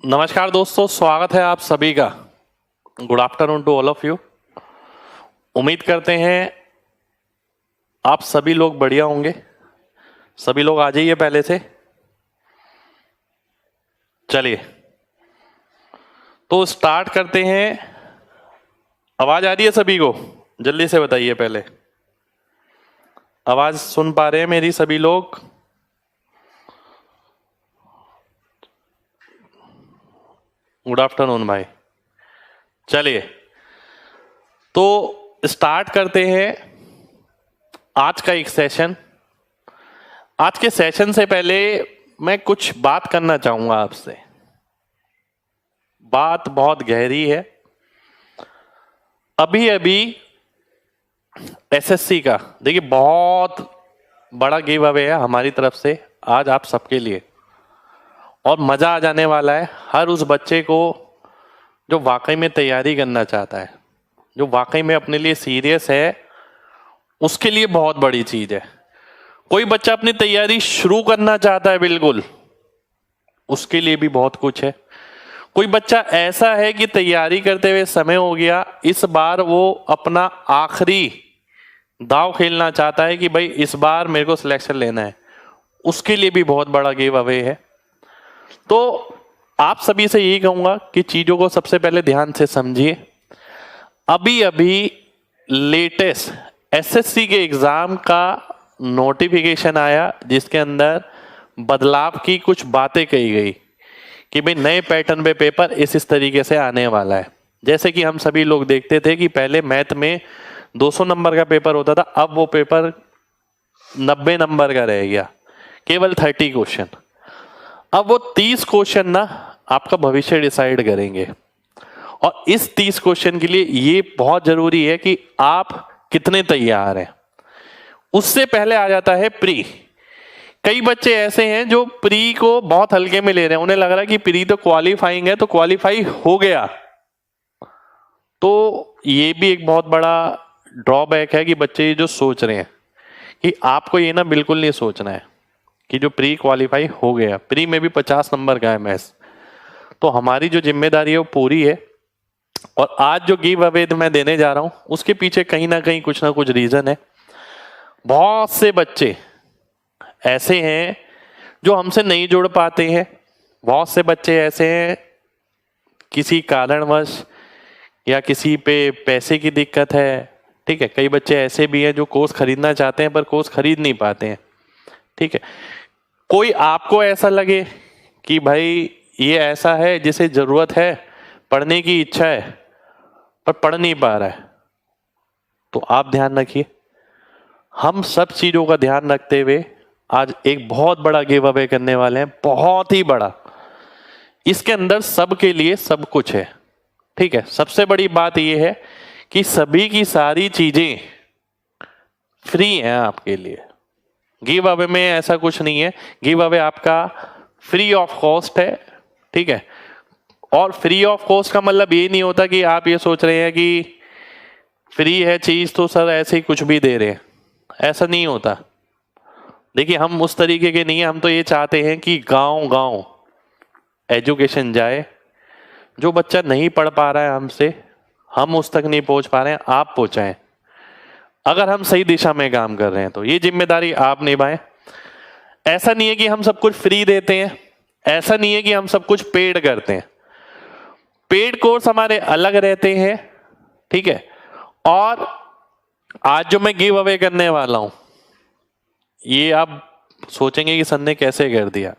नमस्कार दोस्तों, स्वागत है आप सभी का। Good afternoon to all of you. उम्मीद करते हैं आप सभी लोग बढ़िया होंगे। सभी लोग आ जाइए पहले से। चलिए तो स्टार्ट करते हैं। आवाज आ रही है सभी को? जल्दी से बताइए पहले। आवाज सुन पा रहे हैं मेरी सभी लोग? गुड आफ्टरनून भाई। चलिए तो स्टार्ट करते हैं आज का एक सेशन। आज के सेशन से पहले मैं कुछ बात करना चाहूंगा आपसे। बात बहुत गहरी है। अभी अभी एसएससी का देखिए बहुत बड़ा गिव अवे है हमारी तरफ से आज आप सबके लिए, और मजा आ जाने वाला है हर उस बच्चे को जो वाकई में तैयारी करना चाहता है, जो वाकई में अपने लिए सीरियस है। उसके लिए बहुत बड़ी चीज है। कोई बच्चा अपनी तैयारी शुरू करना चाहता है, बिल्कुल उसके लिए भी बहुत कुछ है। कोई बच्चा ऐसा है कि तैयारी करते हुए समय हो गया, इस बार वो अपना आखिरी दांव खेलना चाहता है कि भाई इस बार मेरे को सिलेक्शन लेना है, उसके लिए भी बहुत बड़ा गिव अवे है। तो आप सभी से यही कहूंगा कि चीजों को सबसे पहले ध्यान से समझिए। अभी अभी लेटेस्ट एसएससी के एग्जाम का नोटिफिकेशन आया जिसके अंदर बदलाव की कुछ बातें कही गई कि भाई नए पैटर्न पे पेपर इस तरीके से आने वाला है। जैसे कि हम सभी लोग देखते थे कि पहले मैथ में 200 नंबर का पेपर होता था, अब वो पेपर 90 नंबर का रह गया, केवल 30 क्वेश्चन। अब वो 30 क्वेश्चन ना आपका भविष्य डिसाइड करेंगे, और इस 30 क्वेश्चन के लिए ये बहुत जरूरी है कि आप कितने तैयार हैं। उससे पहले आ जाता है प्री। कई बच्चे ऐसे हैं जो प्री को बहुत हल्के में ले रहे हैं, उन्हें लग रहा है कि प्री तो क्वालिफाइंग है तो क्वालिफाई हो गया। तो ये भी एक बहुत बड़ा ड्रॉबैक है कि बच्चे जो सोच रहे हैं कि आपको ये ना बिल्कुल नहीं सोचना है कि जो प्री क्वालिफाई हो गया। प्री में भी 50 नंबर का है मैथ्स, तो हमारी जो जिम्मेदारी है वो पूरी है। और आज जो गिव अवे मैं देने जा रहा हूं उसके पीछे कहीं ना कहीं कुछ ना कुछ रीजन है। बहुत से बच्चे ऐसे हैं जो हमसे नहीं जुड़ पाते हैं। बहुत से बच्चे ऐसे हैं किसी कारणवश या किसी पे पैसे की दिक्कत है, ठीक है। कई बच्चे ऐसे भी हैं जो कोर्स खरीदना चाहते हैं पर कोर्स खरीद नहीं पाते हैं, ठीक है। कोई आपको ऐसा लगे कि भाई ये ऐसा है जिसे जरूरत है, पढ़ने की इच्छा है पर पढ़ नहीं पा रहा है, तो आप ध्यान रखिए। हम सब चीजों का ध्यान रखते हुए आज एक बहुत बड़ा गिव अवे करने वाले हैं, बहुत ही बड़ा। इसके अंदर सबके लिए सब कुछ है, ठीक है। सबसे बड़ी बात यह है कि सभी की सारी चीजें फ्री हैं आपके लिए। गिव अवे में ऐसा कुछ नहीं है। गिव अवे आपका फ्री ऑफ कॉस्ट है, ठीक है। और फ्री ऑफ कॉस्ट का मतलब ये नहीं होता कि आप ये सोच रहे हैं कि फ्री है चीज तो सर ऐसे ही कुछ भी दे रहे हैं, ऐसा नहीं होता। देखिए हम उस तरीके के नहीं है। हम तो ये चाहते हैं कि गांव गांव एजुकेशन जाए। जो बच्चा नहीं पढ़ पा रहा है हमसे, हम उस तक नहीं पहुंच पा रहे हैं, आप पहुंचाएं। अगर हम सही दिशा में काम कर रहे हैं तो ये जिम्मेदारी आप निभाएं। ऐसा नहीं है कि हम सब कुछ फ्री देते हैं, ऐसा नहीं है कि हम सब कुछ पेड करते हैं। पेड कोर्स हमारे अलग रहते हैं, ठीक है। और आज जो मैं गिव अवे करने वाला हूं ये आप सोचेंगे कि सर ने कैसे कर दिया।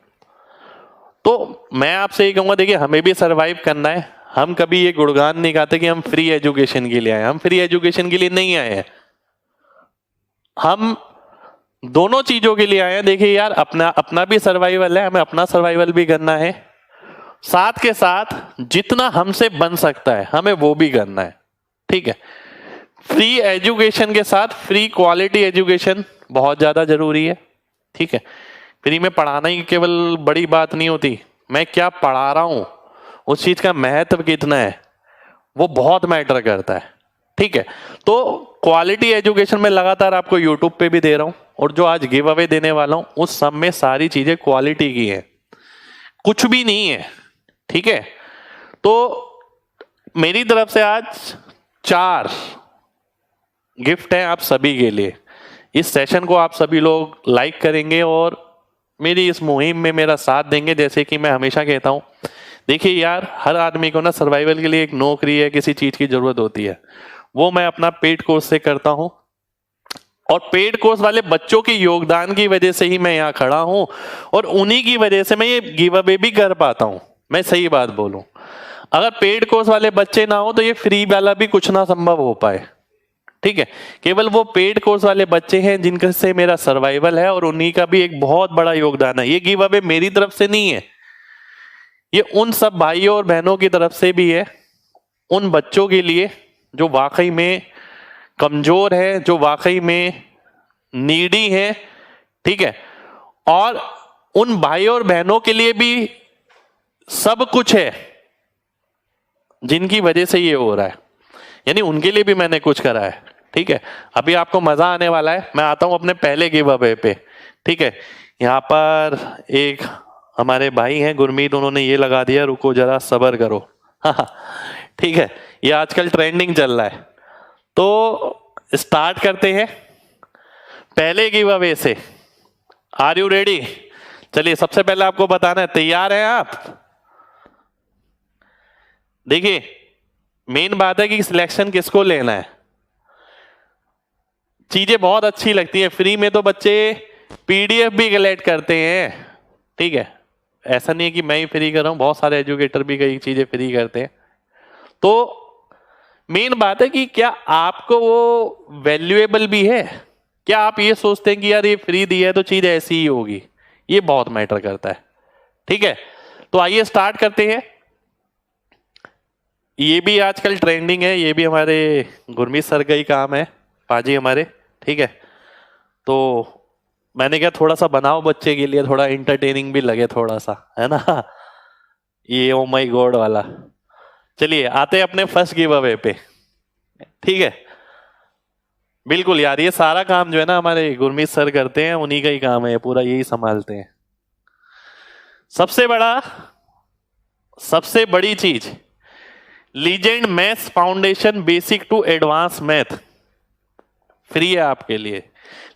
तो मैं आपसे ये कहूंगा, देखिए हमें भी सरवाइव करना है। हम कभी ये गुणगान नहीं गाते कि हम फ्री एजुकेशन के लिए आए। हम फ्री एजुकेशन के लिए नहीं आए हैं, हम दोनों चीजों के लिए आए हैं। देखिए यार अपना भी सर्वाइवल है, हमें अपना सर्वाइवल भी करना है, साथ के साथ जितना हमसे बन सकता है हमें वो भी करना है, ठीक है। फ्री एजुकेशन के साथ फ्री क्वालिटी एजुकेशन बहुत ज्यादा जरूरी है, ठीक है। फ्री में पढ़ाना ही केवल बड़ी बात नहीं होती, मैं क्या पढ़ा रहा हूं उस चीज का महत्व कितना है वो बहुत मैटर करता है, ठीक है। तो क्वालिटी एजुकेशन में लगातार आपको यूट्यूब पे भी दे रहा हूं, और जो आज गिव अवे देने वाला हूं उस सब में सारी चीजें क्वालिटी की है, कुछ भी नहीं है, ठीक है, तो मेरी तरफ से आज 4 गिफ्ट हैं आप सभी के लिए। इस सेशन को आप सभी लोग लाइक करेंगे और मेरी इस मुहिम में मेरा साथ देंगे। जैसे कि मैं हमेशा कहता हूं, देखिए यार, हर आदमी को ना सर्वाइवल के लिए एक नौकरी है, किसी चीज की जरूरत होती है, वो मैं अपना पेड कोर्स से करता हूं और पेड कोर्स वाले बच्चों के योगदान की वजह से ही मैं यहाँ खड़ा हूं और उन्हीं की वजह से मैं ये गिव अवे भी कर पाता हूं। मैं सही बात बोलूं, अगर पेड कोर्स वाले बच्चे ना हो तो ये फ्री वाला भी कुछ ना संभव हो पाए। ठीक है, केवल वो पेड कोर्स वाले बच्चे हैं जिनके से मेरा सर्वाइवल है और उन्हीं का भी एक बहुत बड़ा योगदान है। ये गिव अवे मेरी तरफ से नहीं है, ये उन सब भाइयों और बहनों की तरफ से भी है, उन बच्चों के लिए जो वाकई में कमजोर है, जो वाकई में नीडी है। ठीक है, और उन भाइयों और बहनों के लिए भी सब कुछ है जिनकी वजह से ये हो रहा है, यानी उनके लिए भी मैंने कुछ करा है। ठीक है, अभी आपको मजा आने वाला है। मैं आता हूं अपने पहले गिव अवे पे। ठीक है, यहाँ पर एक हमारे भाई हैं गुरमीत, उन्होंने ये लगा दिया, रुको जरा सब्र करो। ठीक है, ये आजकल ट्रेंडिंग चल रहा है, तो स्टार्ट करते हैं पहले गिव अवे से। Are you ready? चलिए, सबसे पहले आपको बताना है, तैयार हैं आप? देखिए, मेन बात है कि सिलेक्शन किसको लेना है। चीजें बहुत अच्छी लगती है, फ्री में तो बच्चे पीडीएफ भी कलेक्ट करते हैं। ठीक है, ऐसा नहीं है कि मैं ही फ्री कर रहा हूं, बहुत सारे एजुकेटर भी कई चीजें फ्री करते हैं। तो मेन बात है कि क्या आपको वो वैल्यूएबल भी है, क्या आप ये सोचते हैं कि यार ये फ्री दिया है तो चीज ऐसी ही होगी, ये बहुत मैटर करता है। ठीक है, तो आइए स्टार्ट करते हैं। ये भी आजकल ट्रेंडिंग है, ये भी हमारे गुरमीत सर का ही काम है, पाजी हमारे। ठीक है, तो मैंने क्या थोड़ा सा बनाओ बच्चे के लिए, थोड़ा इंटरटेनिंग भी लगे थोड़ा सा, है ना, ये ओ माय गॉड वाला। चलिए आते हैं अपने फर्स्ट गिव अवे पे। ठीक है, बिल्कुल यार, ये सारा काम जो है ना हमारे गुरमीत सर करते हैं, उन्हीं का ही काम है, पूरा यही संभालते हैं। सबसे बड़ी चीज, legend maths foundation basic to advance math free है आपके लिए।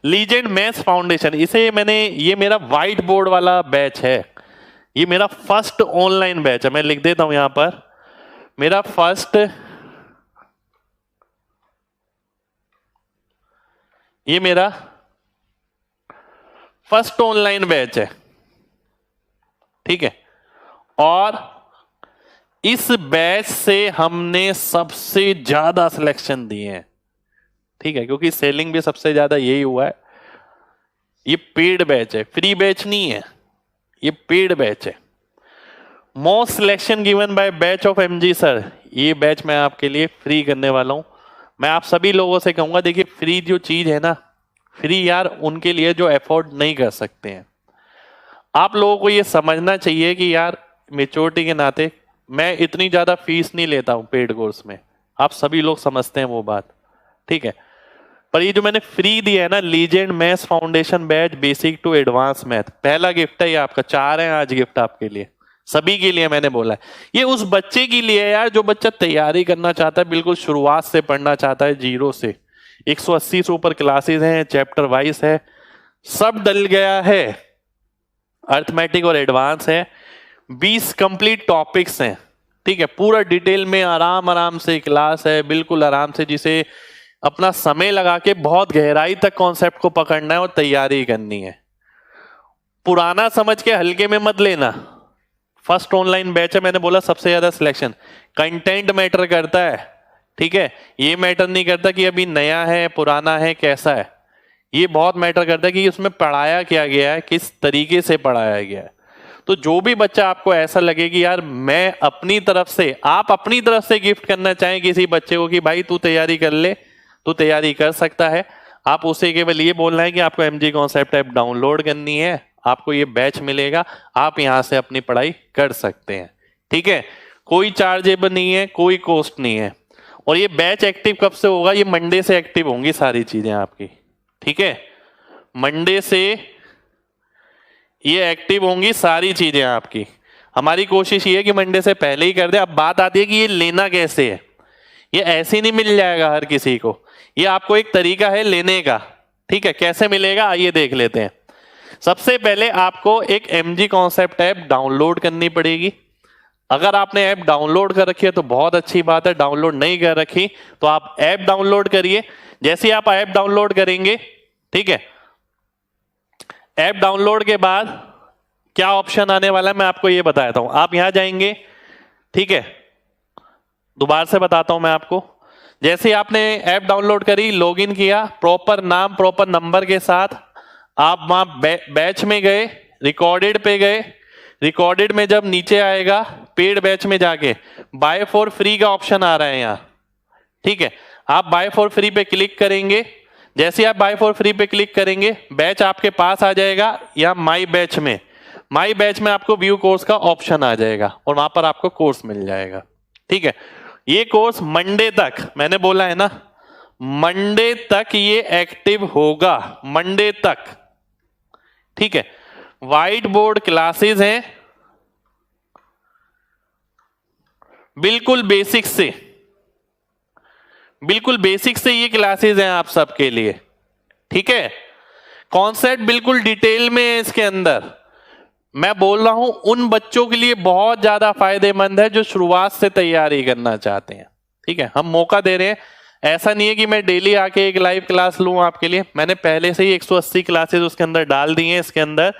लीजेंड मैथ्स फाउंडेशन, ये मेरा व्हाइट बोर्ड वाला बैच है, ये मेरा फर्स्ट ऑनलाइन बैच है। मैं लिख देता हूं यहां पर, मेरा फर्स्ट ऑनलाइन बैच है। ठीक है, और इस बैच से हमने सबसे ज्यादा सिलेक्शन दिए हैं। ठीक है, क्योंकि सेलिंग भी सबसे ज्यादा यही हुआ है। ये पेड बैच है, फ्री बैच नहीं है, ये पेड बैच है। Most selection given by batch of MG sir, ये बैच मैं आपके लिए फ्री करने वाला हूं। मैं आप सभी लोगों से कहूंगा, देखिए फ्री जो चीज है ना, फ्री यार उनके लिए जो अफोर्ड नहीं कर सकते हैं। आप लोगों को ये समझना चाहिए कि यार मेच्योरिटी के नाते मैं इतनी ज्यादा फीस नहीं लेता हूं पेड कोर्स में, आप सभी लोग समझते हैं वो बात। ठीक है, पर ये जो मैंने फ्री दिया है ना, legend maths foundation batch basic to advance math, पहला गिफ्ट है ये आपका। 4 हैं आज गिफ्ट आपके लिए, सभी के लिए मैंने बोला है। ये उस बच्चे के लिए है यार जो बच्चा तैयारी करना चाहता है, बिल्कुल शुरुआत से पढ़ना चाहता है, जीरो से। 180 से ऊपर क्लासेस हैं, चैप्टर वाइज है, सब डल गया है, अर्थमेटिक और एडवांस है, 20 कंप्लीट टॉपिक्स हैं। ठीक है, पूरा डिटेल में आराम से क्लास है, बिल्कुल आराम से, जिसे अपना समय लगा के बहुत गहराई तक कॉन्सेप्ट को पकड़ना है और तैयारी करनी है। पुराना समझ के हल्के में मत लेना। फर्स्ट ऑनलाइन बैच है, मैंने बोला सबसे ज्यादा सिलेक्शन, कंटेंट मैटर करता है। ठीक है, ये मैटर नहीं करता कि अभी नया है पुराना है कैसा है, ये बहुत मैटर करता है कि उसमें पढ़ाया क्या गया है, किस तरीके से पढ़ाया गया है। तो जो भी बच्चा आपको ऐसा लगे कि यार मैं अपनी तरफ से, आप अपनी तरफ से गिफ्ट करना चाहें किसी बच्चे को कि भाई तू तैयारी कर ले, तू तैयारी कर सकता है, आप उसे केवल ये बोलना है कि आपको एमजी कॉन्सेप्ट ऐप डाउनलोड करनी है, आपको ये बैच मिलेगा, आप यहां से अपनी पढ़ाई कर सकते हैं। ठीक है, कोई चार्जेबल नहीं है, कोई कॉस्ट नहीं है। और ये बैच एक्टिव कब से होगा? ये मंडे से एक्टिव होंगी सारी चीजें आपकी। ठीक है, मंडे से ये एक्टिव होंगी सारी चीजें आपकी। हमारी कोशिश ये है कि मंडे से पहले ही कर दे। अब बात आती है कि ये लेना कैसे है। ये ऐसे नहीं मिल जाएगा हर किसी को, ये आपको एक तरीका है लेने का। ठीक है, कैसे मिलेगा आइए देख लेते हैं। सबसे पहले आपको एक MG कॉन्सेप्ट ऐप डाउनलोड करनी पड़ेगी। अगर आपने ऐप डाउनलोड कर रखी है तो बहुत अच्छी बात है, डाउनलोड नहीं कर रखी तो आप ऐप डाउनलोड करिए। जैसे ही आप ऐप डाउनलोड करेंगे, ठीक है, ऐप डाउनलोड के बाद क्या ऑप्शन आने वाला है मैं आपको ये बताता हूं। आप यहां जाएंगे, ठीक है, दोबारा से बताता हूं मैं आपको। जैसे आपने ऐप डाउनलोड करी, लॉगिन किया, प्रॉपर नाम प्रॉपर नंबर के साथ आप वहां बैच में गए, रिकॉर्डेड पे गए। रिकॉर्डेड में जब नीचे आएगा पेड बैच में जाके बाय फॉर फ्री का ऑप्शन आ रहा है यहां, ठीक है, आप बाय फॉर फ्री पे क्लिक करेंगे। जैसे आप बाय फॉर फ्री पे क्लिक करेंगे बैच आपके पास आ जाएगा, या माई बैच में आपको व्यू कोर्स का ऑप्शन आ जाएगा और वहां पर आपको कोर्स मिल जाएगा। ठीक है, ये कोर्स मंडे तक, मैंने बोला है ना मंडे तक ये एक्टिव होगा, मंडे तक। ठीक है, व्हाइट बोर्ड क्लासेस हैं, बिल्कुल बेसिक से ये क्लासेस हैं आप सबके लिए। ठीक है, कॉन्सेप्ट बिल्कुल डिटेल में है इसके अंदर। मैं बोल रहा हूं उन बच्चों के लिए बहुत ज्यादा फायदेमंद है जो शुरुआत से तैयारी करना चाहते हैं। ठीक है, हम मौका दे रहे हैं, ऐसा नहीं है कि मैं डेली आके एक लाइव क्लास लूं आपके लिए। मैंने पहले से ही 180 क्लासेस उसके अंदर डाल दी हैं। इसके अंदर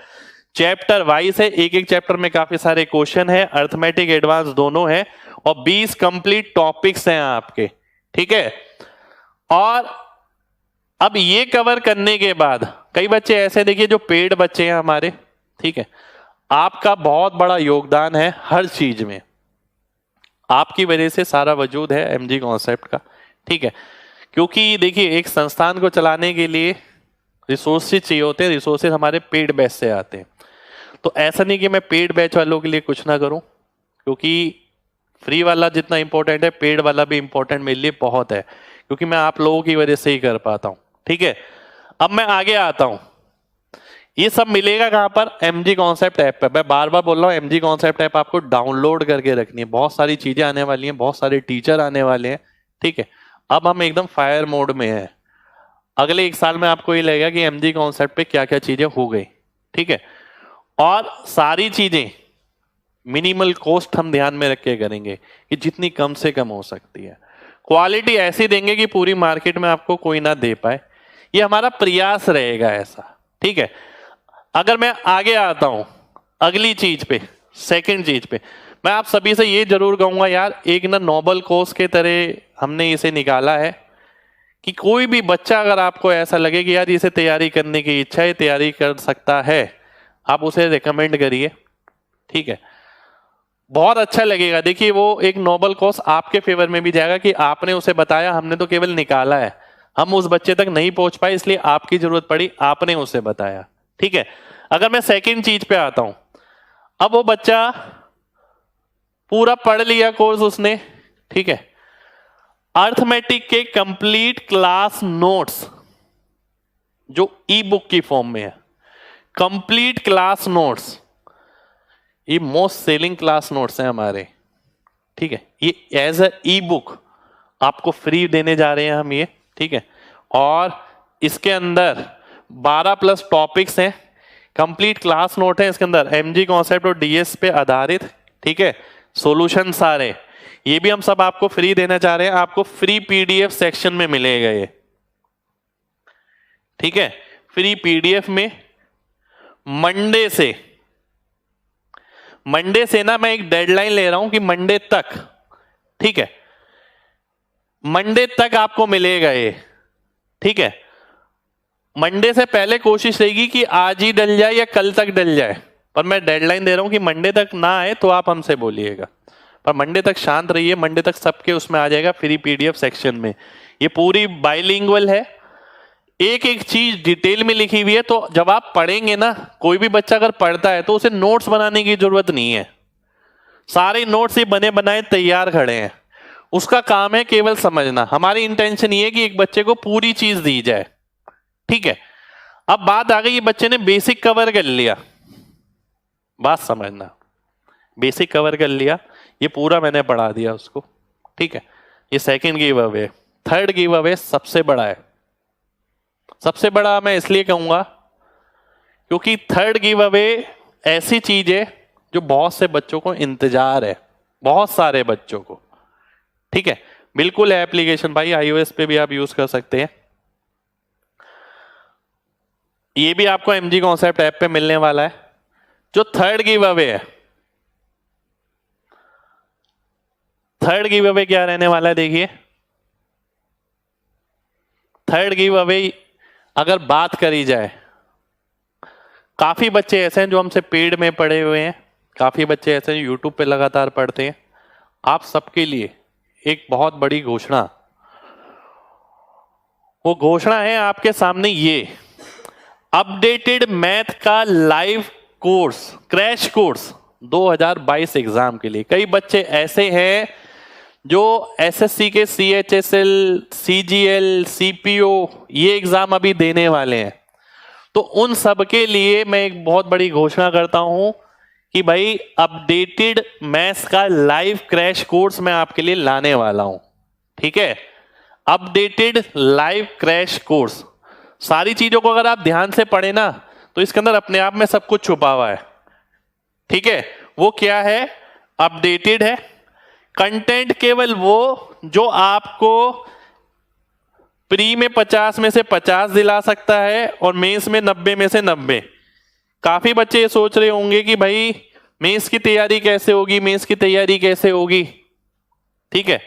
चैप्टर वाइज है, एक एक चैप्टर में काफी सारे क्वेश्चन है, अर्थमेटिक एडवांस दोनों है, और 20 कंप्लीट टॉपिक्स हैं आपके। ठीक है, और अब ये कवर करने के बाद कई बच्चे ऐसे देखिए जो पेड बच्चे हैं हमारे, ठीक है, आपका बहुत बड़ा योगदान है हर चीज में, आपकी वजह से सारा वजूद है MG कॉन्सेप्ट का। ठीक है, क्योंकि देखिए एक संस्थान को चलाने के लिए रिसोर्सेज चाहिए होते हैं, रिसोर्सेज हमारे पेड बैच से आते हैं। तो ऐसा नहीं कि मैं पेड बैच वालों के लिए कुछ ना करूं, क्योंकि फ्री वाला जितना इंपॉर्टेंट है पेड वाला भी इंपॉर्टेंट मेरे लिए बहुत है, क्योंकि मैं आप लोगों की वजह से ही कर पाता हूं। ठीक है, अब मैं आगे आता हूं। ये सब मिलेगा कहां पर? MG कॉन्सेप्ट ऐप पे। मैं बार बार बोल रहा हूं MG कॉन्सेप्ट ऐप आपको डाउनलोड करके रखनी है, बहुत सारी चीजें आने वाली हैं, बहुत सारे टीचर आने वाले हैं। ठीक है, अब हम एकदम फायर मोड में हैं। अगले 1 साल में आपको ये लगेगा कि MG कॉन्सेप्ट पे क्या क्या चीजें हो गई। ठीक है, और सारी चीजें मिनिमल कॉस्ट हम ध्यान में रख के करेंगे कि जितनी कम से कम हो सकती है। क्वालिटी ऐसी देंगे कि पूरी मार्केट में आपको कोई ना दे पाए, ये हमारा प्रयास रहेगा ऐसा। ठीक है, अगर मैं आगे आता हूं अगली चीज पे, सेकंड चीज पे, मैं आप सभी से ये जरूर कहूंगा यार, एक ना नोबल कोर्स के तरह हमने इसे निकाला है कि कोई भी बच्चा अगर आपको ऐसा लगे कि यार इसे तैयारी करने की इच्छा है, तैयारी कर सकता है, आप उसे रिकमेंड करिए। ठीक है, बहुत अच्छा लगेगा। देखिए वो एक नोबल कोर्स आपके फेवर में भी जाएगा कि आपने उसे बताया, हमने तो केवल निकाला है, हम उस बच्चे तक नहीं पहुंच पाए इसलिए आपकी जरूरत पड़ी, आपने उसे बताया। ठीक है, अगर मैं सेकंड चीज पे आता हूं, अब वो बच्चा पूरा पढ़ लिया कोर्स उसने, ठीक है, अर्थमेटिक के कंप्लीट क्लास नोट्स जो ई बुक की फॉर्म में है, कंप्लीट क्लास नोट्स, ये मोस्ट सेलिंग क्लास नोट्स हैं हमारे। ठीक है, ये एज अ ई बुक आपको फ्री देने जा रहे हैं हम ये। ठीक है, और इसके अंदर 12+ टॉपिक्स हैं, कंप्लीट क्लास नोट है इसके अंदर, MG कॉन्सेप्ट और DS पे आधारित। ठीक है, सॉल्यूशन सारे, ये भी हम सब आपको फ्री देना चाह रहे हैं, आपको फ्री PDF सेक्शन में मिलेगा ये। ठीक है, फ्री PDF में मंडे से ना मैं एक डेडलाइन ले रहा हूं कि मंडे तक, ठीक है, मंडे तक आपको मिलेगा ये। ठीक है, मंडे से पहले कोशिश रहेगी कि आज ही डल जाए या कल तक डल जाए, पर मैं डेडलाइन दे रहा हूं कि मंडे तक ना आए तो आप हमसे बोलिएगा, पर मंडे तक शांत रहिए, मंडे तक सबके उसमें आ जाएगा फ्री PDF सेक्शन में। ये पूरी बाइलिंगुअल है, एक एक चीज डिटेल में लिखी हुई है, तो जब आप पढ़ेंगे ना, कोई भी बच्चा अगर पढ़ता है तो उसे नोट्स बनाने की जरूरत नहीं है, सारे नोट्स ही बने बनाए तैयार खड़े हैं, उसका काम है केवल समझना। हमारी इंटेंशन ये है कि एक बच्चे को पूरी चीज दी जाए। ठीक है, अब बात आ गई, ये बच्चे ने बेसिक कवर कर लिया, बात समझना, बेसिक कवर कर लिया, ये पूरा मैंने पढ़ा दिया उसको, ठीक है। ये second give away. Third give away सबसे बड़ा है। सबसे बड़ा मैं इसलिए कहूंगा क्योंकि थर्ड गिव अवे ऐसी चीज है जो बहुत से बच्चों को इंतजार है, बहुत सारे बच्चों को, ठीक है। बिल्कुल एप्लीकेशन भाई iOS पे भी आप यूज कर सकते हैं। ये भी आपको MG कॉन्सेप्ट ऐप पे मिलने वाला है। जो थर्ड गिव अवे है, थर्ड गिव अवे क्या रहने वाला है, देखिए। थर्ड गिव अवे अगर बात करी जाए, काफी बच्चे ऐसे हैं जो हमसे पेड में पढ़े हुए हैं, काफी बच्चे ऐसे हैं यूट्यूब पे लगातार पढ़ते हैं। आप सबके लिए एक बहुत बड़ी घोषणा, वो घोषणा है आपके सामने, ये अपडेटेड मैथ का live course, crash course 2022 exam के लिए। कई बच्चे ऐसे हैं जो SSC के CHSL, CGL, CPO ये एग्जाम अभी देने वाले हैं, तो उन सब के लिए मैं एक बहुत बड़ी घोषणा करता हूं कि भाई अपडेटेड मैथ्स का लाइव क्रैश कोर्स मैं आपके लिए लाने वाला हूं, ठीक है। अपडेटेड लाइव क्रैश कोर्स, सारी चीजों को अगर आप ध्यान से पढ़े ना तो इसके अंदर अपने आप में सब कुछ छुपा हुआ है, ठीक है। वो क्या है, अपडेटेड है। कंटेंट केवल वो जो आपको प्री में 50 में से 50 दिला सकता है और मेंस में 90 में से 90। काफी बच्चे ये सोच रहे होंगे कि भाई मेंस की तैयारी कैसे होगी, मेंस की तैयारी कैसे होगी, ठीक है।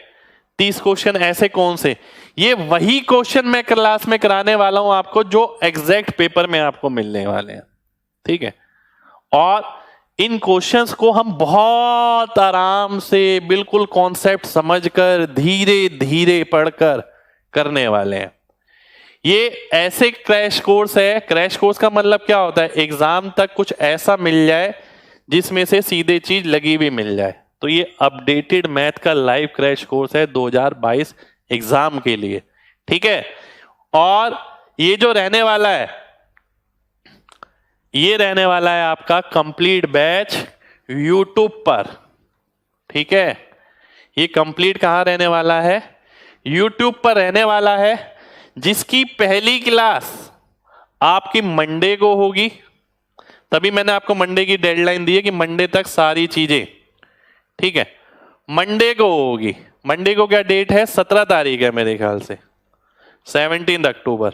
30 क्वेश्चन ऐसे कौन से, ये वही क्वेश्चन मैं क्लास में कराने वाला हूं आपको जो एग्जैक्ट पेपर में आपको मिलने वाले हैं, ठीक है। और इन क्वेश्चंस को हम बहुत आराम से बिल्कुल कॉन्सेप्ट समझकर धीरे धीरे पढ़कर करने वाले हैं। ये ऐसे क्रैश कोर्स है, क्रैश कोर्स का मतलब क्या होता है, एग्जाम तक कुछ ऐसा मिल जाए जिसमें से सीधे चीज लगी भी मिल जाए। तो ये अपडेटेड मैथ का लाइव क्रैश कोर्स है 2022 एग्जाम के लिए, ठीक है। और ये जो रहने वाला है, ये रहने वाला है आपका कंप्लीट बैच यूट्यूब पर, ठीक है। ये कंप्लीट कहां रहने वाला है, यूट्यूब पर रहने वाला है, जिसकी पहली क्लास आपकी मंडे को होगी। तभी मैंने आपको मंडे की डेडलाइन दी है कि मंडे तक सारी चीजें, ठीक है, मंडे को होगी। मंडे को क्या डेट है, 17 तारीख है मेरे ख्याल से, 17 अक्टूबर।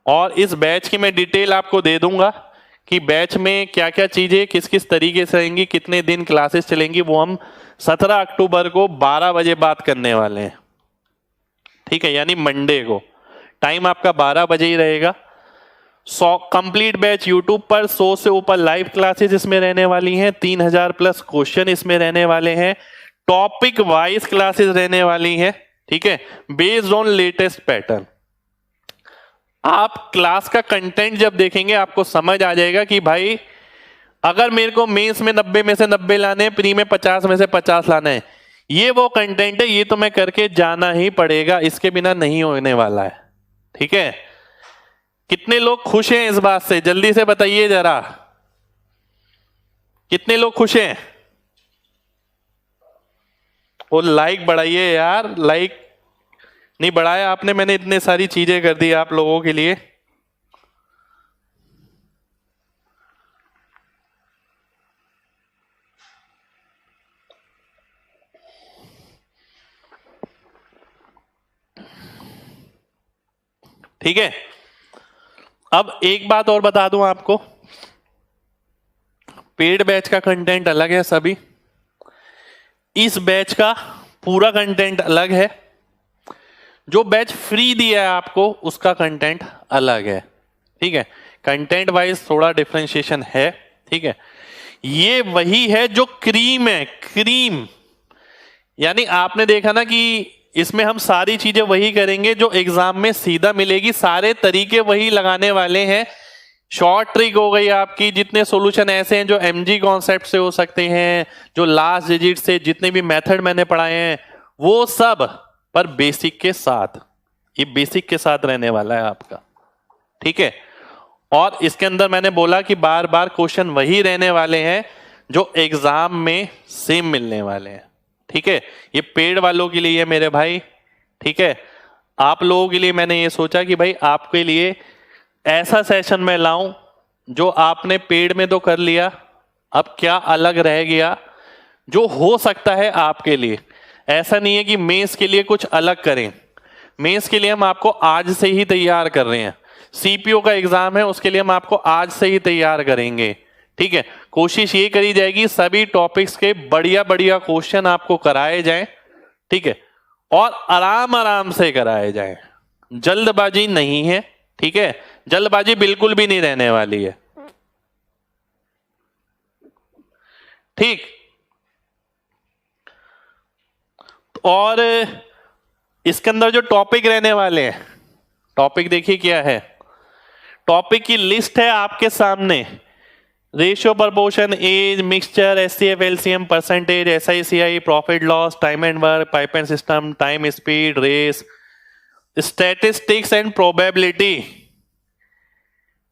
और इस बैच की मैं डिटेल आपको दे दूंगा कि बैच में क्या क्या चीजें किस किस तरीके से रहेंगी, कितने दिन क्लासेस चलेंगी, वो हम 17 अक्टूबर को 12 बजे बात करने वाले हैं, ठीक है। यानी मंडे को टाइम आपका 12 बजे ही रहेगा। कंप्लीट बैच यूट्यूब पर 100 से ऊपर लाइव क्लासेस इसमें रहने वाली हैं, 3000 प्लस क्वेश्चन इसमें रहने वाले हैं, टॉपिक वाइज क्लासेस रहने वाली हैं, ठीक है, बेस्ड ऑन लेटेस्ट पैटर्न। आप क्लास का कंटेंट जब देखेंगे आपको समझ आ जाएगा कि भाई अगर मेरे को मेंस में 90 में से 90 लाने हैं, प्री में 50 में से 50 लाना है, ये वो कंटेंट है, ये तो मैं करके जाना ही पड़ेगा, इसके बिना नहीं होने वाला है, ठीक है। कितने लोग खुश हैं इस बात से, जल्दी से बताइए जरा, कितने लोग खुश हैं। वो लाइक बढ़ाइए यार, लाइक नहीं बढ़ाया आपने, मैंने इतने सारी चीजें कर दी आप लोगों के लिए। ठीक है, अब एक बात और बता दूं आपको, पेड बैच का कंटेंट अलग है सभी, इस बैच का पूरा कंटेंट अलग है, जो बैच फ्री दिया है आपको उसका कंटेंट अलग है, ठीक है। कंटेंट वाइज थोड़ा डिफरेंशिएशन है, ठीक है। ये वही है जो क्रीम है, क्रीम, यानी आपने देखा ना कि इसमें हम सारी चीजें वही करेंगे जो एग्जाम में सीधा मिलेगी, सारे तरीके वही लगाने वाले हैं। शॉर्ट ट्रिक हो गई आपकी, जितने सॉल्यूशन ऐसे हैं जो MG कॉन्सेप्ट से हो सकते हैं, जो लास्ट डिजिट से, जितने भी मेथड मैंने पढ़ाए हैं वो सब, पर बेसिक के साथ, ये बेसिक के साथ रहने वाला है आपका, ठीक है। और इसके अंदर मैंने बोला कि बार बार क्वेश्चन वही रहने वाले हैं जो एग्जाम में सेम मिलने वाले हैं। ठीक है, ये पेड वालों के लिए है मेरे भाई। ठीक है, आप लोगों के लिए मैंने ये सोचा कि भाई आपके लिए ऐसा सेशन मैं लाऊं जो आपने पेड में तो कर लिया, अब क्या अलग रह गया जो हो सकता है आपके लिए। ऐसा नहीं है कि मेंस के लिए कुछ अलग करें, मेंस के लिए हम आपको आज से ही तैयार कर रहे हैं। सीपीओ का एग्जाम है, उसके लिए हम आपको आज से ही तैयार करेंगे। ठीक है, कोशिश ये करी जाएगी सभी टॉपिक्स के बढ़िया बढ़िया क्वेश्चन आपको कराए जाएं। ठीक है, और आराम आराम से कराए जाएं, जल्दबाजी नहीं है। ठीक है, जल्दबाजी बिल्कुल भी नहीं रहने वाली है। ठीक, और इसके अंदर जो टॉपिक रहने वाले हैं, टॉपिक देखिए क्या है। टॉपिक की लिस्ट है आपके सामने, ratio, proportion, age, mixture, HCF, LCM, percentage, SI CI, profit loss, time and work, pipeline system, time speed, race, statistics and probability.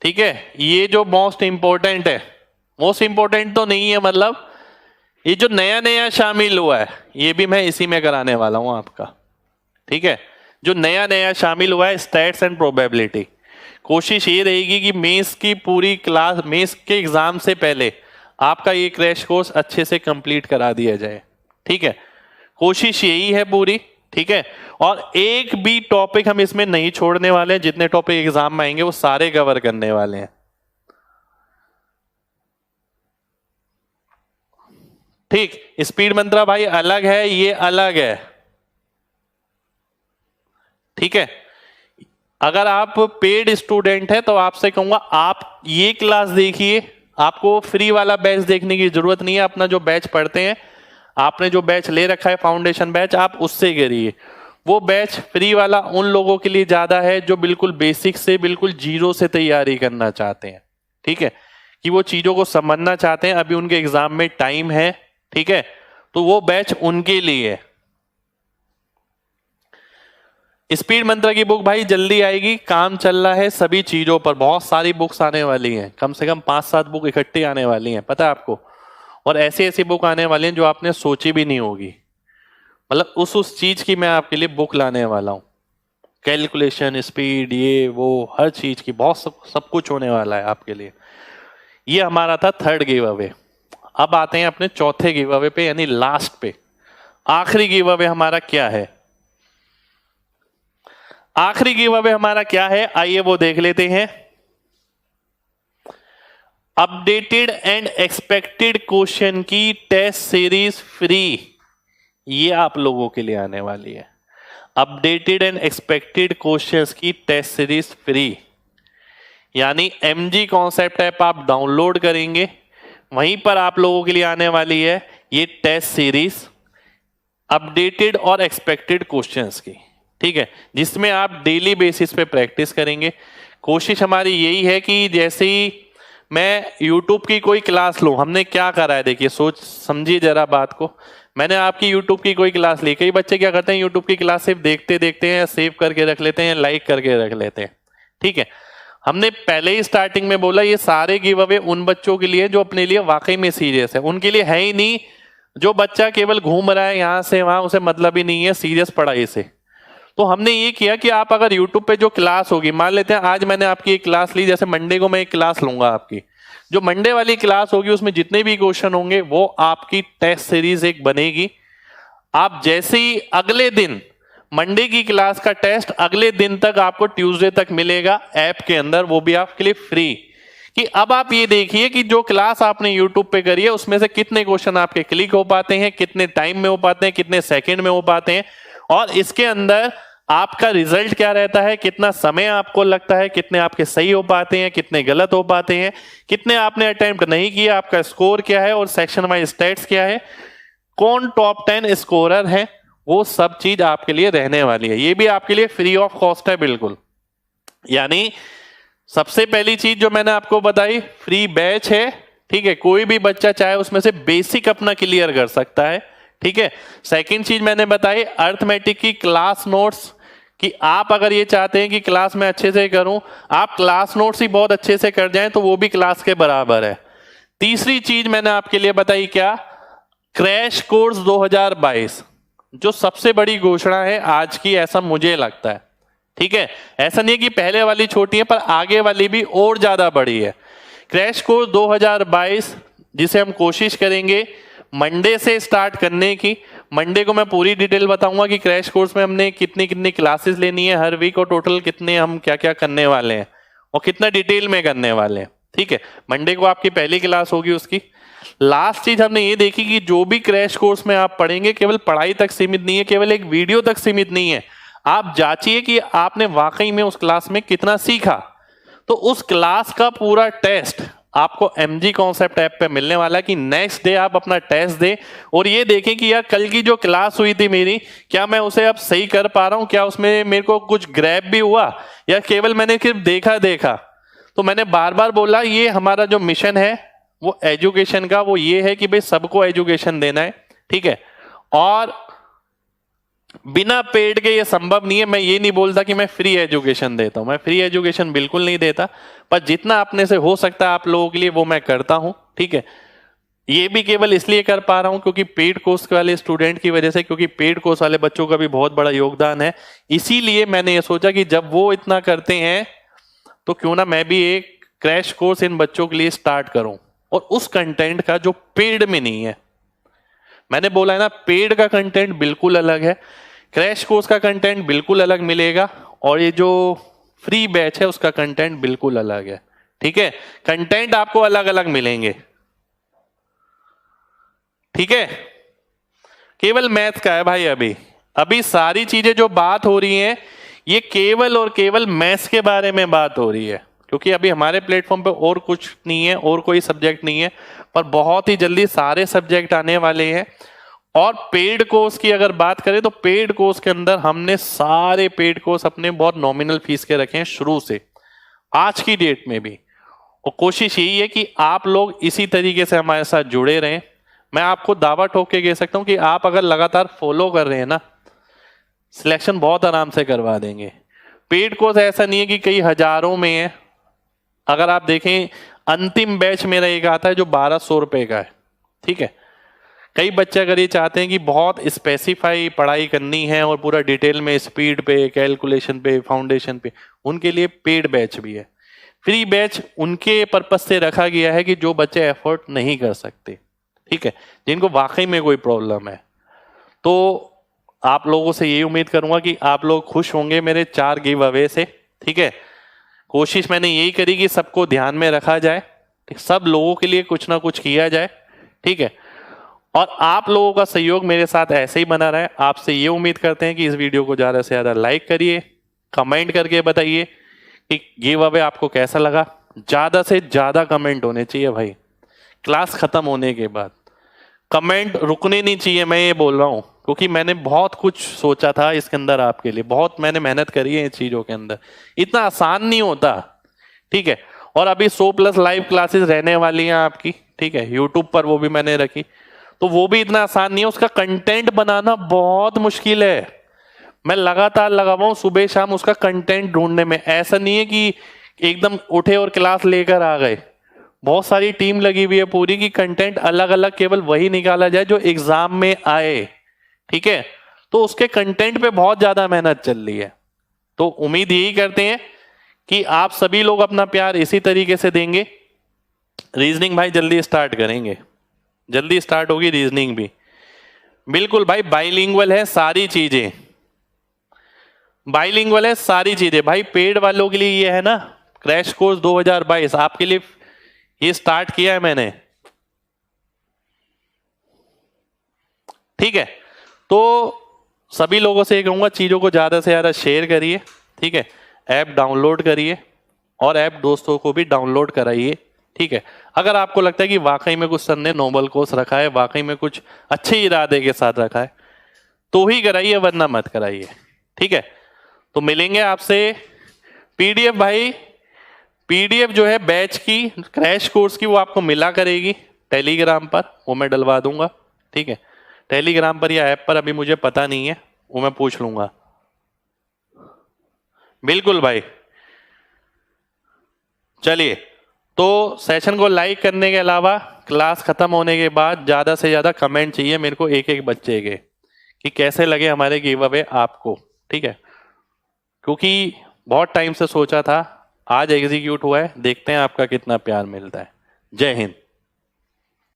ठीक है, ये जो मोस्ट इंपॉर्टेंट है, मोस्ट इंपॉर्टेंट तो नहीं है, मतलब ये जो नया नया शामिल हुआ है ये भी मैं इसी में कराने वाला हूं आपका। ठीक है, जो नया नया शामिल हुआ है स्टैट्स एंड प्रोबेबिलिटी। कोशिश ये रहेगी कि मेंस की पूरी क्लास, मेंस के एग्जाम से पहले आपका ये क्रैश कोर्स अच्छे से कंप्लीट करा दिया जाए। ठीक है, कोशिश यही है पूरी। ठीक है, और एक भी टॉपिक हम इसमें नहीं छोड़ने वाले हैं, जितने टॉपिक एग्जाम में आएंगे वो सारे कवर करने वाले हैं। ठीक, स्पीड मंत्रा भाई अलग है, ये अलग है। ठीक है, अगर आप पेड स्टूडेंट है तो आपसे कहूंगा आप ये क्लास देखिए, आपको फ्री वाला बैच देखने की जरूरत नहीं है। अपना जो बैच पढ़ते हैं, आपने जो बैच ले रखा है फाउंडेशन बैच, आप उससे करिए। वो बैच फ्री वाला उन लोगों के लिए ज्यादा है जो बिल्कुल बेसिक से, बिल्कुल जीरो से तैयारी करना चाहते हैं। ठीक है, कि वो चीजों को समझना चाहते हैं, अभी उनके एग्जाम में टाइम है। ठीक है, तो वो बैच उनके लिए है। स्पीड मंत्रा की बुक भाई जल्दी आएगी, काम चल रहा है सभी चीजों पर, बहुत सारी बुक्स आने वाली हैं, कम से कम 5-7 बुक इकट्ठी आने वाली हैं, पता है आपको। और ऐसी ऐसी बुक आने वाली हैं जो आपने सोची भी नहीं होगी, मतलब उस चीज की मैं आपके लिए बुक लाने वाला हूं। कैलकुलेशन, स्पीड, ये वो हर चीज की बहुत सब कुछ होने वाला है आपके लिए। ये हमारा था थर्ड गिव अवे। अब आते हैं अपने चौथे गिव अवे पे, यानी लास्ट पे। आखिरी गिव अवे हमारा क्या है? आखिरी गिव अवे हमारा क्या है, आइए वो देख लेते हैं। अपडेटेड एंड एक्सपेक्टेड क्वेश्चन की टेस्ट सीरीज फ्री, ये आप लोगों के लिए आने वाली है। अपडेटेड एंड एक्सपेक्टेड क्वेश्चंस की टेस्ट सीरीज फ्री, यानी एमजी कॉन्सेप्ट ऐप आप डाउनलोड करेंगे, वहीं पर आप लोगों के लिए आने वाली है ये टेस्ट सीरीज अपडेटेड और एक्सपेक्टेड क्वेश्चंस की। ठीक है, जिसमें आप डेली बेसिस पे प्रैक्टिस करेंगे। कोशिश हमारी यही है कि जैसे ही मैं YouTube की कोई क्लास लूं, हमने क्या करा है देखिए, सोच समझिए जरा बात को। मैंने आपकी YouTube की कोई क्लास ली, कई बच्चे क्या करते हैं YouTube की क्लास सिर्फ देखते देखते हैं, सेव करके रख लेते हैं, लाइक करके रख लेते हैं। ठीक है, हमने पहले ही स्टार्टिंग में बोला ये सारे गिव अवे उन बच्चों के लिए जो अपने लिए वाकई में सीरियस है, उनके लिए है ही नहीं जो बच्चा केवल घूम रहा है यहां से वहां, उसे मतलब ही नहीं है सीरियस पढ़ाई से। तो हमने ये किया कि आप अगर YouTube पे जो क्लास होगी, मान लेते हैं आज मैंने आपकी एक क्लास ली, जैसे मंडे को मैं एक क्लास लूंगा आपकी, जो मंडे वाली क्लास होगी उसमें जितने भी क्वेश्चन होंगे वो आपकी टेस्ट सीरीज एक बनेगी। आप जैसे ही अगले दिन मंडे की क्लास का टेस्ट अगले दिन तक आपको ट्यूसडे तक मिलेगा ऐप के अंदर, वो भी आपके लिए फ्री। कि अब आप ये देखिए कि जो क्लास आपने YouTube पे करी है उसमें से कितने क्वेश्चन आपके क्लिक हो पाते हैं, कितने टाइम में हो पाते हैं, कितने सेकंड में हो पाते हैं, और इसके अंदर आपका रिजल्ट क्या रहता है, कितना समय आपको लगता है, कितने आपके सही हो पाते हैं, कितने गलत हो पाते हैं, कितने आपने अटेम्प्ट नहीं किया, आपका स्कोर क्या है, और सेक्शन वाइज स्टेट्स क्या है, कौन टॉप 10 स्कोरर है, वो सब चीज आपके लिए रहने वाली है। ये भी आपके लिए फ्री ऑफ कॉस्ट है बिल्कुल। यानी सबसे पहली चीज जो मैंने आपको बताई, फ्री बैच है। ठीक है, कोई भी बच्चा चाहे उसमें से बेसिक अपना क्लियर कर सकता है। ठीक है, सेकंड चीज मैंने बताई अर्थमेटिक की क्लास नोट्स, कि आप अगर ये चाहते हैं कि क्लास में अच्छे से करूं, आप क्लास नोट्स ही बहुत अच्छे से कर जाएं तो वो भी क्लास के बराबर है। तीसरी चीज मैंने आपके लिए बताई क्या, क्रैश कोर्स 2022 जो सबसे बड़ी घोषणा है आज की, ऐसा मुझे लगता है। ठीक है, ऐसा नहीं है कि पहले वाली छोटी है, पर आगे वाली भी और ज्यादा बड़ी है। क्रैश कोर्स 2022 जिसे हम कोशिश करेंगे मंडे से स्टार्ट करने की। मंडे को मैं पूरी डिटेल बताऊंगा कि क्रैश कोर्स में हमने कितनी कितनी क्लासेस लेनी है हर वीक, और टोटल कितने हम क्या क्या करने वाले हैं और कितना डिटेल में करने वाले हैं। ठीक है, मंडे को आपकी पहली क्लास होगी उसकी। लास्ट चीज हमने ये देखी कि जो भी क्रैश कोर्स में आप पढ़ेंगे केवल पढ़ाई तक सीमित नहीं है, केवल एक वीडियो तक सीमित नहीं है। आप जांचिए कि आपने वाकई में उस क्लास में कितना सीखा। तो उस क्लास का पूरा टेस्ट आपको MG कॉन्सेप्ट ऐप पे मिलने वाला है कि नेक्स्ट डे आप अपना टेस्ट दें और ये देखें कि यार कल की जो क्लास हुई थी मेरी, क्या मैं उसे अब सही कर पा रहा हूं, क्या उसमें मेरे को कुछ ग्रैब भी हुआ या केवल मैंने सिर्फ देखा। तो मैंने बार बार बोला ये हमारा जो मिशन है वो एजुकेशन का, वो ये है कि भाई सबको एजुकेशन देना है। ठीक है, और बिना पेड के ये संभव नहीं है। मैं ये नहीं बोलता कि मैं फ्री एजुकेशन देता हूं, मैं फ्री एजुकेशन बिल्कुल नहीं देता, पर जितना अपने से हो सकता है आप लोगों के लिए वो मैं करता हूं। ठीक है, ये भी केवल इसलिए कर पा रहा हूं क्योंकि पेड कोर्स वाले स्टूडेंट की वजह से, क्योंकि पेड कोर्स वाले बच्चों का भी बहुत बड़ा योगदान है। इसीलिए मैंने ये सोचा कि जब वो इतना करते हैं तो क्यों ना मैं भी एक क्रैश कोर्स इन बच्चों के लिए स्टार्ट करूं, और उस कंटेंट का जो पेड में नहीं है। मैंने बोला है ना, पेड का कंटेंट बिल्कुल अलग है, क्रैश कोर्स का कंटेंट बिल्कुल अलग मिलेगा, और ये जो फ्री बैच है उसका कंटेंट बिल्कुल अलग है। ठीक है, कंटेंट आपको अलग अलग मिलेंगे। ठीक है, केवल मैथ का है भाई। अभी सारी चीजें जो बात हो रही हैं ये केवल और केवल मैथ्स के बारे में बात हो रही है, क्योंकि अभी हमारे प्लेटफॉर्म पे और कुछ नहीं है, और कोई सब्जेक्ट नहीं है, पर बहुत ही जल्दी सारे सब्जेक्ट आने वाले हैं। और पेड कोर्स की अगर बात करें तो पेड कोर्स के अंदर हमने सारे पेड कोर्स अपने बहुत नॉमिनल फीस के रखे हैं शुरू से आज की डेट में भी, और कोशिश यही है कि आप लोग इसी तरीके से हमारे साथ जुड़े रहें। मैं आपको दावा ठोक के कह सकता हूं कि आप अगर लगातार फॉलो कर रहे हैं ना, सिलेक्शन बहुत आराम से करवा देंगे। पेड कोर्स ऐसा नहीं है कि कई हजारों में है। अगर आप देखें अंतिम बैच मेरा एक आता है जो 1200 रुपए का है। ठीक है, कई बच्चे अगर ये चाहते हैं कि बहुत स्पेसिफाई पढ़ाई करनी है और पूरा डिटेल में स्पीड पे, कैलकुलेशन पे, फाउंडेशन पे, उनके लिए पेड बैच भी है। फ्री बैच उनके पर्पस से रखा गया है कि जो बच्चे एफर्ट नहीं कर सकते, ठीक है, जिनको वाकई में कोई प्रॉब्लम है। तो आप लोगों से यही उम्मीद करूंगा कि आप लोग खुश होंगे मेरे 4 गिव अवे से। ठीक है, कोशिश मैंने यही करी कि सबको ध्यान में रखा जाए, सब लोगों के लिए कुछ ना कुछ किया जाए। ठीक है, और आप लोगों का सहयोग मेरे साथ ऐसे ही बना रहे। आपसे ये उम्मीद करते हैं कि इस वीडियो को ज्यादा से ज्यादा लाइक करिए, कमेंट करके बताइए कि गिव अवे आपको कैसा लगा। ज्यादा से ज्यादा कमेंट होने चाहिए भाई, क्लास खत्म होने के बाद कमेंट रुकने नहीं चाहिए। मैं ये बोल रहा हूं क्योंकि मैंने बहुत कुछ सोचा था इसके अंदर आपके लिए, बहुत मैंने मेहनत करी है इन चीजों के अंदर, इतना आसान नहीं होता। ठीक है, और अभी 100+ लाइव क्लासेस रहने वाली हैं आपकी। ठीक है, यूट्यूब पर वो भी मैंने रखी, तो वो भी इतना आसान नहीं है, उसका कंटेंट बनाना बहुत मुश्किल है। मैं लगातार लगा हुआ हूं सुबह शाम उसका कंटेंट ढूंढने में। ऐसा नहीं है कि एकदम उठे और क्लास लेकर आ गए, बहुत सारी टीम लगी हुई है पूरी की कंटेंट अलग अलग केवल वही निकाला जाए जो एग्जाम में आए। ठीक है, तो उसके कंटेंट पे बहुत ज्यादा मेहनत चल रही है। तो उम्मीद यही करते हैं कि आप सभी लोग अपना प्यार इसी तरीके से देंगे। रीजनिंग भाई जल्दी स्टार्ट करेंगे, जल्दी स्टार्ट होगी रीजनिंग भी। बिल्कुल भाई, बाइलिंगुअल है सारी चीजें, बाइलिंगुअल है सारी चीजें भाई। पेड वालों के लिए ये है ना, क्रैश कोर्स 2022 आपके लिए ये स्टार्ट किया है मैंने। ठीक है, तो सभी लोगों से कहूंगा चीजों को ज्यादा से ज्यादा शेयर करिए। ठीक है, ऐप डाउनलोड करिए और ऐप दोस्तों को भी डाउनलोड कराइए। ठीक है, अगर आपको लगता है कि वाकई में कुछ सर ने नोबल कोर्स रखा है, वाकई में कुछ अच्छे इरादे के साथ रखा है, तो ही कराइए, वरना मत कराइए। ठीक है, तो मिलेंगे आपसे। पीडीएफ भाई, पीडीएफ जो है बैच की, क्रैश कोर्स की, वो आपको मिला करेगी टेलीग्राम पर, वो मैं डलवा दूंगा। ठीक है, टेलीग्राम पर या ऐप पर अभी मुझे पता नहीं है, वो मैं पूछ लूंगा। बिल्कुल भाई, चलिए तो सेशन को लाइक करने के अलावा क्लास खत्म होने के बाद ज़्यादा से ज़्यादा कमेंट चाहिए मेरे को, एक एक बच्चे के, कि कैसे लगे हमारे गिव अवे आपको, ठीक है। क्योंकि बहुत टाइम से सोचा था, आज एग्जीक्यूट हुआ है, देखते हैं आपका कितना प्यार मिलता है। जय हिंद।